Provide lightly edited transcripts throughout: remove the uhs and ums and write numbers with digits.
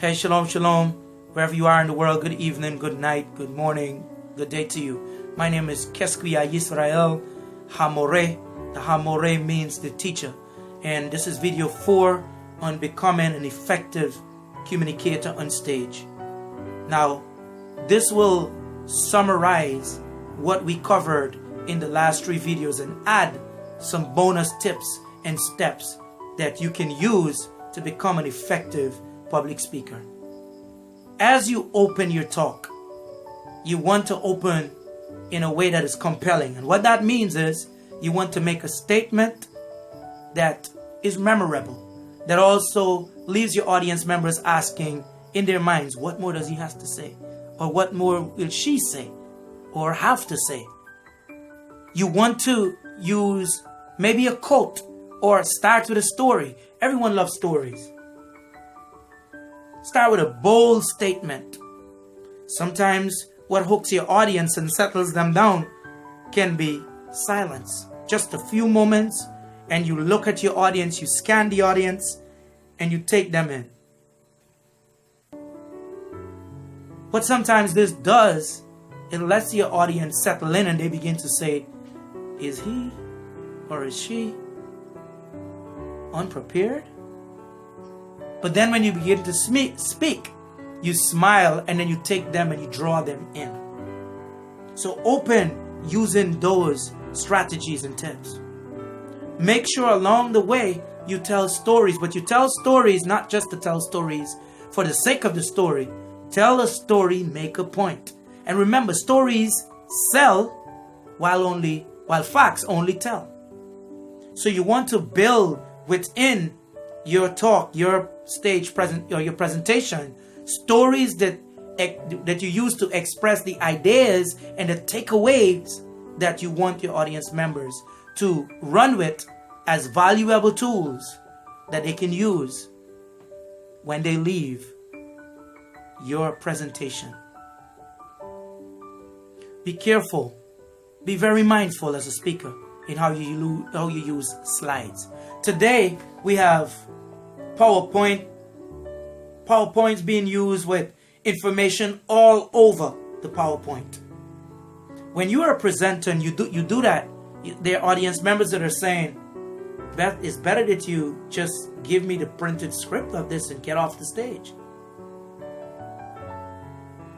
Hey, shalom, shalom. Wherever you are in the world, good evening, good night, good morning, good day to you. My name is Keskuya Yisrael Hamore. The Hamore means the teacher. And this is video 4 on becoming an effective communicator on stage. Now, this will summarize what we covered in the last 3 videos and add some bonus tips and steps that you can use to become an effective public speaker. As you open your talk, you want to open in a way that is compelling. And what that means is you want to make a statement that is memorable, that also leaves your audience members asking in their minds, what more does he have to say? Or what more will she say or have to say? You want to use maybe a quote or start with a story. Everyone loves stories. Start with a bold statement. Sometimes what hooks your audience and settles them down can be silence. Just a few moments and you look at your audience, you scan the audience and you take them in. What sometimes this does, it lets your audience settle in and they begin to say, is he or is she unprepared? But then when you begin to speak, you smile and then you take them and you draw them in. So open using those strategies and tips. Make sure along the way you tell stories, but you tell stories not just to tell stories for the sake of the story. Tell a story, make a point. And remember, stories sell while facts only tell. So you want to build within your talk, your stage present or your presentation, stories that you use to express the ideas and the takeaways that you want your audience members to run with as valuable tools that they can use when they leave your presentation. Be careful. Be very mindful as a speaker in how you use slides. Today we have PowerPoint's being used with information all over the PowerPoint. When you are a presenter and you do that, there are audience members that are saying, Beth, it's better that you just give me the printed script of this and get off the stage.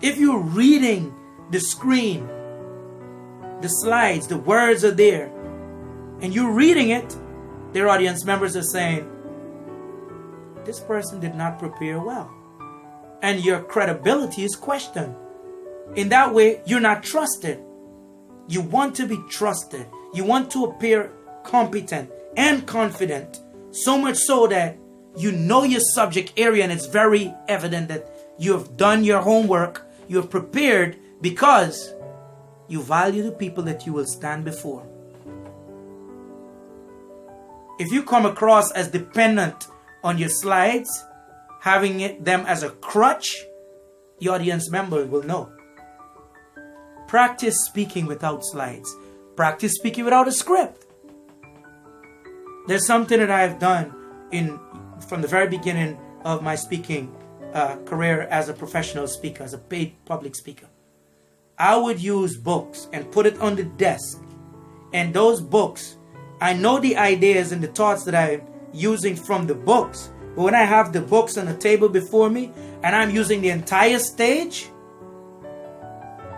If you're reading the screen, the slides, the words are there, and you're reading it, their audience members are saying, this person did not prepare well. And your credibility is questioned. In that way, you're not trusted. You want to be trusted. You want to appear competent and confident, so much so that you know your subject area and it's very evident that you have done your homework, you have prepared because you value the people that you will stand before. If you come across as dependent on your slides, having them as a crutch, your audience members will know. Practice speaking without slides. Practice speaking without a script. There's something that I have done from the very beginning of my speaking career as a professional speaker, as a paid public speaker. I would use books and put it on the desk. And those books, I know the ideas and the thoughts that I'm using from the books. But when I have the books on the table before me and I'm using the entire stage,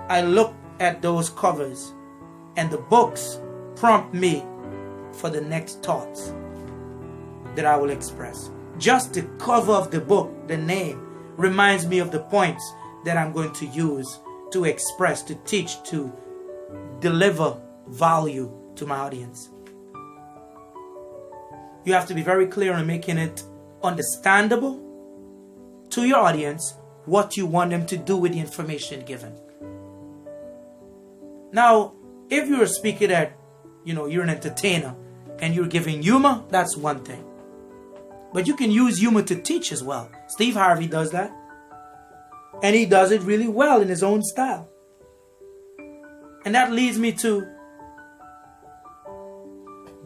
I look at those covers and the books prompt me for the next thoughts that I will express. Just the cover of the book, the name, reminds me of the points that I'm going to use to express, to teach, to deliver value to my audience. You have to be very clear in making it understandable to your audience what you want them to do with the information given. Now, if you're a speaker that, you're an entertainer and you're giving humor, that's one thing. But you can use humor to teach as well. Steve Harvey does that. And he does it really well in his own style. And that leads me to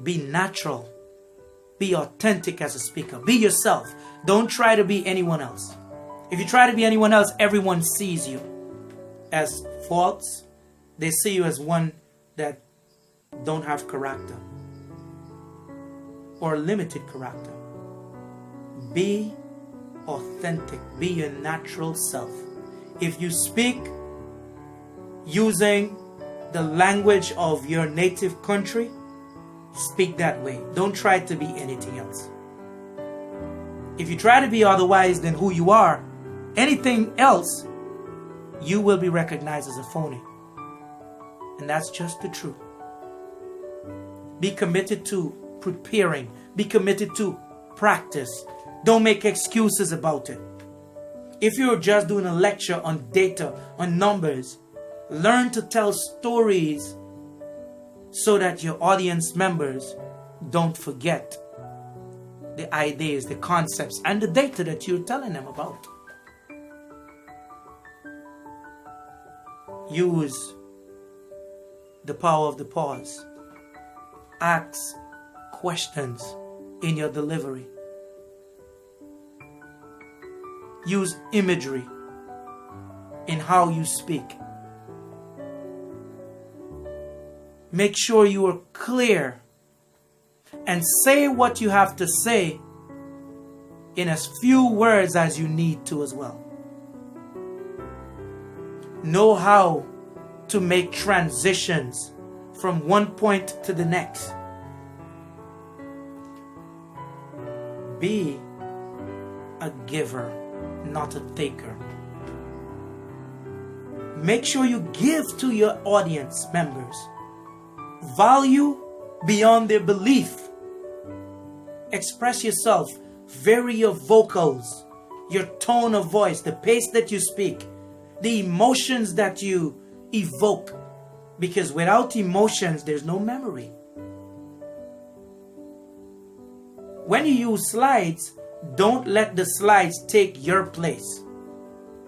be natural. Be authentic as a speaker. Be yourself. Don't try to be anyone else. If you try to be anyone else, everyone sees you as false. They see you as one that don't have character or limited character. Be authentic. Be your natural self. If you speak using the language of your native country, speak that way. Don't try to be anything else. If you try to be otherwise than who you are, anything else, you will be recognized as a phony. And that's just the truth. Be committed to preparing. Be committed to practice. Don't make excuses about it. If you're just doing a lecture on data, on numbers, learn to tell stories so that your audience members don't forget the ideas, the concepts, and the data that you're telling them about. Use the power of the pause. Ask questions in your delivery. Use imagery in how you speak. Make sure you are clear and say what you have to say in as few words as you need to as well. Know how to make transitions from one point to the next. Be a giver, not a taker. Make sure you give to your audience members value beyond their belief. Express yourself. Vary your vocals, your tone of voice, the pace that you speak, the emotions that you evoke. Because without emotions, there's no memory. When you use slides, don't let the slides take your place.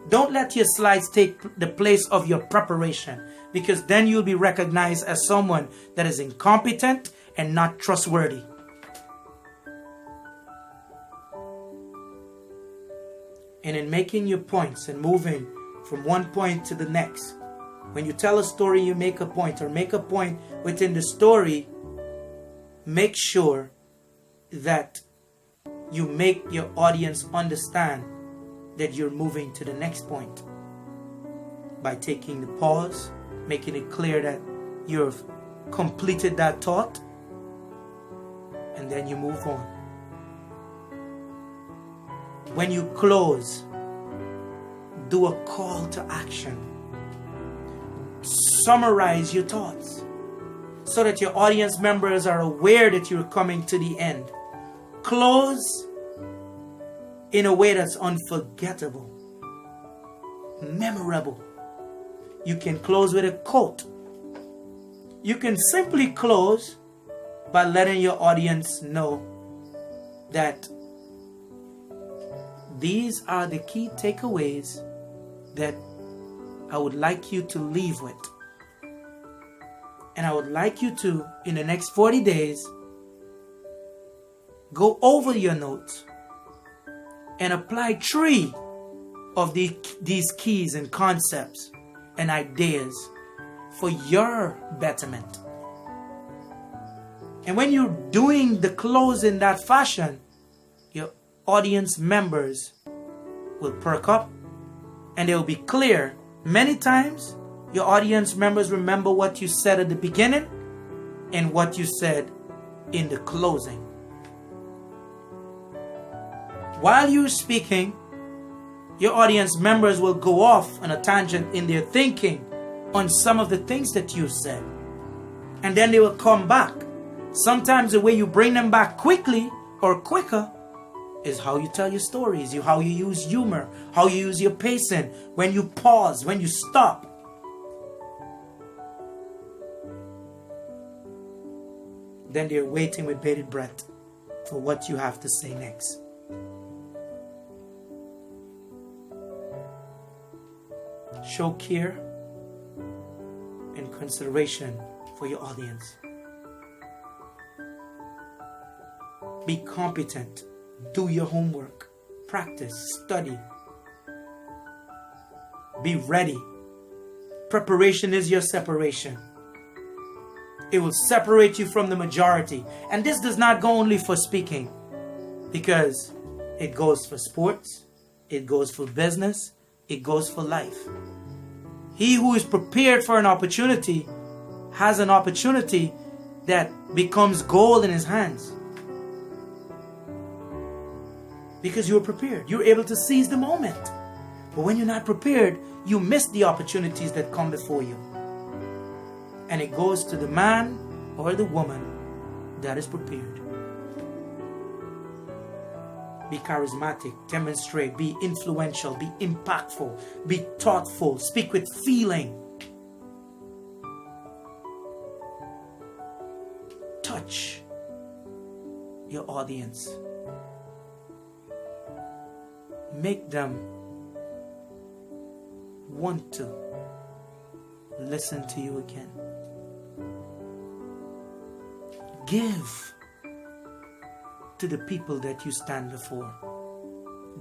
Don't let your slides take the place of your preparation, because then you'll be recognized as someone that is incompetent and not trustworthy. And in making your points and moving from one point to the next, when you tell a story, you make a point, or make a point within the story, make sure that you make your audience understand that you're moving to the next point by taking the pause, making it clear that you've completed that thought, and then you move on. When you close, do a call to action. Summarize your thoughts so that your audience members are aware that you're coming to the end. Close in a way that's unforgettable, memorable. You can close with a quote. You can simply close by letting your audience know that these are the key takeaways that I would like you to leave with. And I would like you to, in the next 40 days, go over your notes and apply 3 of these keys and concepts and ideas for your betterment. And when you're doing the close in that fashion, your audience members will perk up and they'll be clear. Many times, your audience members remember what you said at the beginning and what you said in the closing. While you're speaking, your audience members will go off on a tangent in their thinking on some of the things that you said. And then they will come back. Sometimes the way you bring them back quickly or quicker is how you tell your stories, how you use humor, how you use your pacing, when you pause, when you stop. Then they're waiting with bated breath for what you have to say next. Show care and consideration for your audience. Be competent. Do your homework. Practice. Study. Be ready. Preparation is your separation. It will separate you from the majority. And this does not go only for speaking, because it goes for sports, it goes for business, it goes for life. He who is prepared for an opportunity has an opportunity that becomes gold in his hands. Because you're prepared. You're able to seize the moment. But when you're not prepared, you miss the opportunities that come before you. And it goes to the man or the woman that is prepared. Be charismatic, demonstrate, be influential, be impactful, be thoughtful, speak with feeling. Touch your audience. Make them want to listen to you again. Give to the people that you stand before.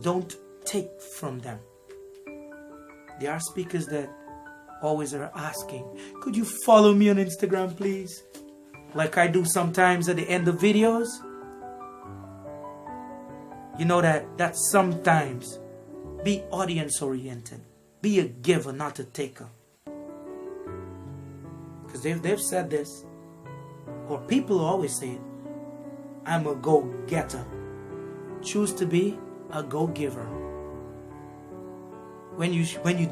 Don't take from them. There are speakers that always are asking, could you follow me on Instagram, please? Like I do sometimes at the end of videos. You know that sometimes be audience oriented. Be a giver, not a taker. Because they've said this, or people always say it. I'm a go-getter. Choose to be a go-giver. When you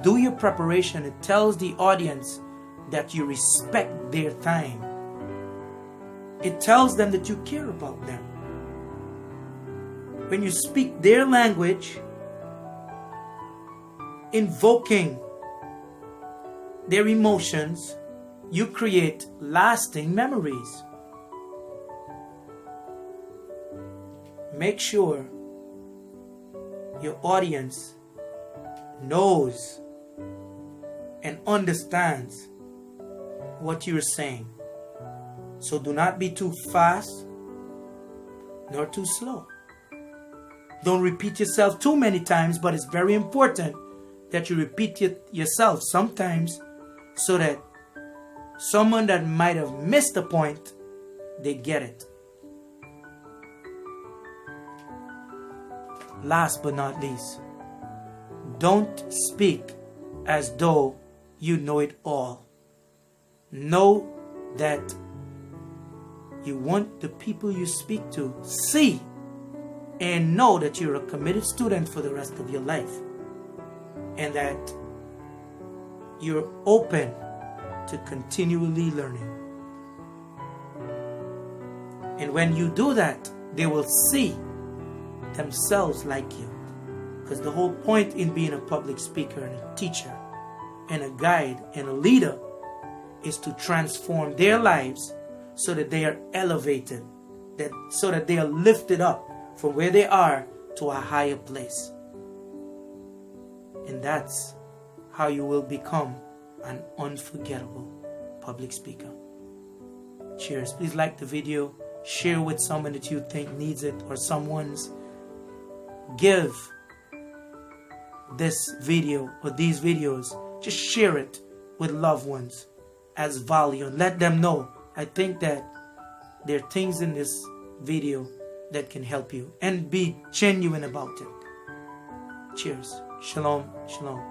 do your preparation, it tells the audience that you respect their time. It tells them that you care about them. When you speak their language, invoking their emotions, you create lasting memories. Make sure your audience knows and understands what you're saying. So do not be too fast nor too slow. Don't repeat yourself too many times, but it's very important that you repeat yourself sometimes so that someone that might have missed a point, they get it. Last but not least, don't speak as though you know it all. Know that you want the people you speak to see and know that you're a committed student for the rest of your life, and that you're open to continually learning. And when you do that, they will see themselves like you. Because the whole point in being a public speaker and a teacher and a guide and a leader is to transform their lives so that they are elevated, so that they are lifted up from where they are to a higher place. And that's how you will become an unforgettable public speaker. Cheers. Please like the video, share with someone that you think needs it, or someone's. Give this video or these videos, just share it with loved ones as value and let them know. I think that there are things in this video that can help you, and be genuine about it. Cheers. Shalom. Shalom.